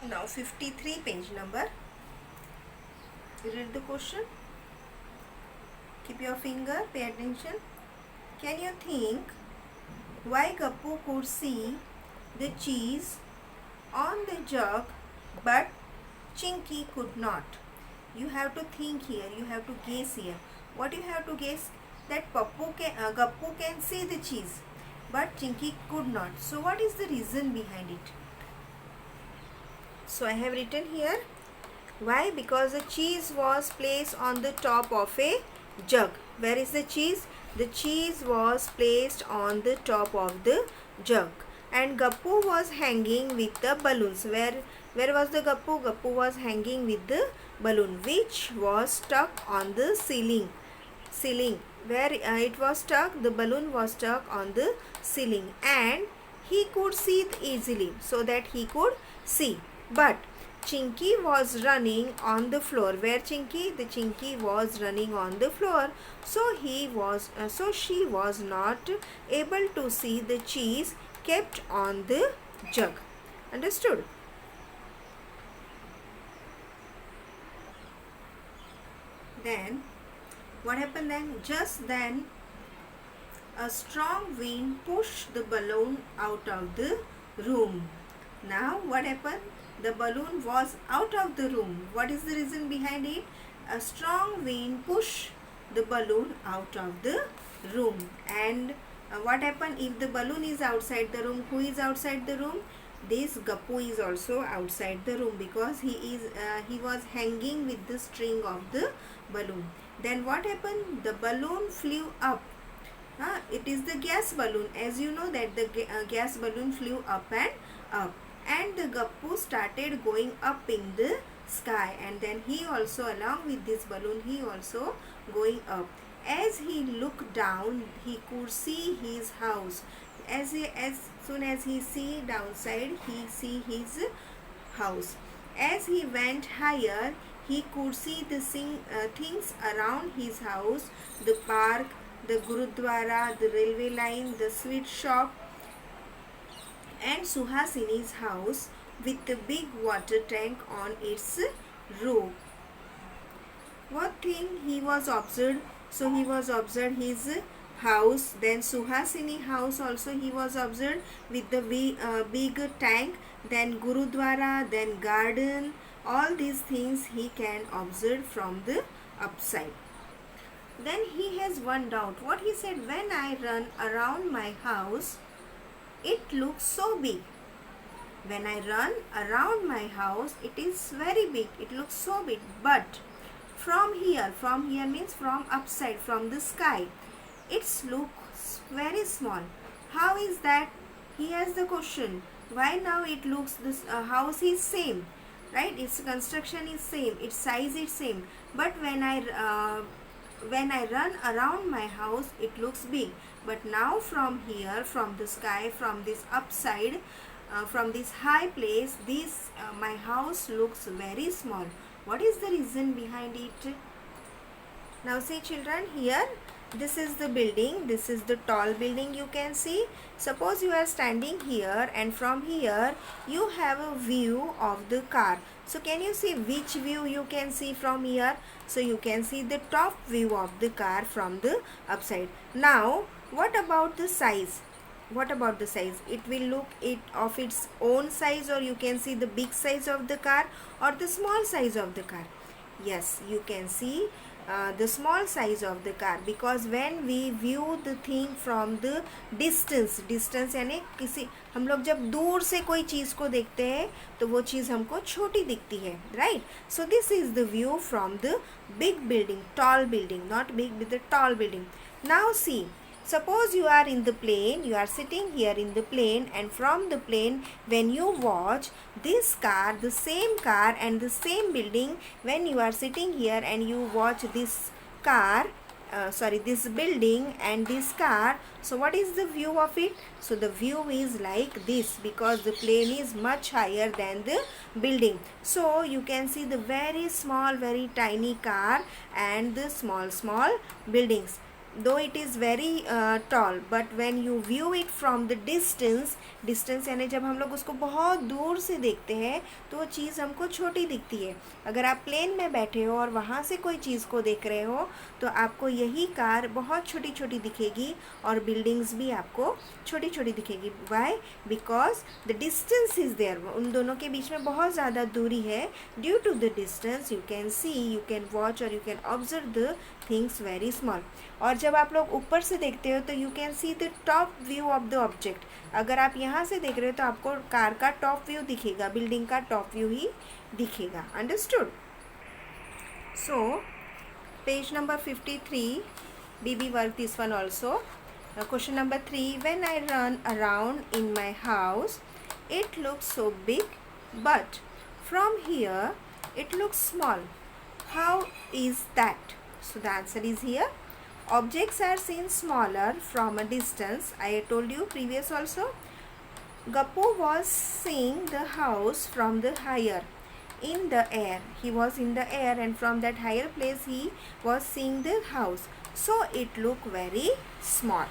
Now 53 page number. Read the question. Keep your finger, pay attention. Can you think why Gappu could see the cheese on the jug but Chinky could not? You have to think here, you have to guess here. What you have to guess? That Gappu can see the cheese but Chinky could not. So what is the reason behind it? So I have written here, why? Because the cheese was placed on the top of a jug. Where is the cheese? The cheese was placed on the top of the jug. And Gappu was hanging with the balloons. Where was the Gappu? Gappu was hanging with the balloon which was stuck on the ceiling. Where it was stuck, the balloon was stuck on the ceiling. And he could see it easily, so that he could see. But Chinky was running on the floor. Where Chinky? The Chinky was running on the floor. So she was not able to see the cheese kept on the jug. Understood? Then what happened then? Just then a strong wind pushed the balloon out of the room. Now what happened? The balloon was out of the room. What is the reason behind it? A strong wind pushed the balloon out of the room. And what happened if the balloon is outside the room? Who is outside the room? This Gappu is also outside the room because he was hanging with the string of the balloon. Then what happened? The balloon flew up. It is the gas balloon. As you know that the gas balloon flew up and up. And the Gappu started going up in the sky, and then he also, along with this balloon, he also going up. As he looked down, he could see his house. As soon as he see downside, he see his house. As he went higher, he could see the things around his house: the park, the Gurudwara, the railway line, the sweet shop, and Suhasini's house with the big water tank on its roof. What thing he was observed? So he was observed his house, then Suhasini house also he was observed with the big tank, then Gurudwara, then garden. All these things he can observe from the upside. Then he has one doubt. What he said? When I run around my house, it looks so big. When I run around my house, it is very big. It looks so big. But from here means from upside, from the sky, it looks very small. How is that? He has the question. Why now it looks, this house is same, right? Its construction is same, its size is same. But when I run around my house, it looks big. But now from here, from the sky, from this upside, from this high place, my house looks very small. What is the reason behind it? Now see children, here this is the building, this is the tall building you can see. Suppose you are standing here, and from here you have a view of the car. So can you see which view you can see from here? So you can see the top view of the car from the upside. Now what about the size? What about the size? It will look it of its own size, or you can see the big size of the car or the small size of the car. Yes, you can see the small size of the car, because when we view the thing from the distance यानी किसी हम लोग जब दूर से कोई चीज़ को देखते हैं तो वो चीज़ हमको छोटी दिखती है, right? So this is the view from the big building, tall building, not big with the tall building. Now see, suppose you are in the plane, you are sitting here in the plane, and from the plane when you watch this car, the same car and the same building, when you are sitting here and you watch this car, this building and this car, so what is the view of it? So the view is like this, because the plane is much higher than the building. So you can see the very small, very tiny car and the small buildings. though it is very tall, but when you view it from the distance यानी जब हम लोग उसको बहुत दूर से देखते हैं तो वो चीज़ हमको छोटी दिखती है. अगर आप प्लेन में बैठे हो और वहाँ से कोई चीज़ को देख रहे हो तो आपको यही कार बहुत छोटी छोटी दिखेगी और बिल्डिंग्स भी आपको छोटी छोटी दिखेगी. Why? Because the distance is there. उन दोनों के बीच में बहुत ज़्यादा दूरी है. Due to the distance you can see, you can watch और you can observe the things very small. और जब आप लोग ऊपर से देखते हो तो you can see the top view of the object. अगर आप यहाँ से देख रहे हो तो आपको कार का टॉप व्यू दिखेगा, बिल्डिंग का टॉप व्यू ही दिखेगा. Understood? So page number 53, BB work this one also. Question number 3, when I run around in my house it looks so big, but from here it looks small. How is that? So the answer is here. Objects are seen smaller from a distance. I told you previous also. Gappu was seeing the house from the higher in the air. He was in the air and from that higher place he was seeing the house. So it looked very small.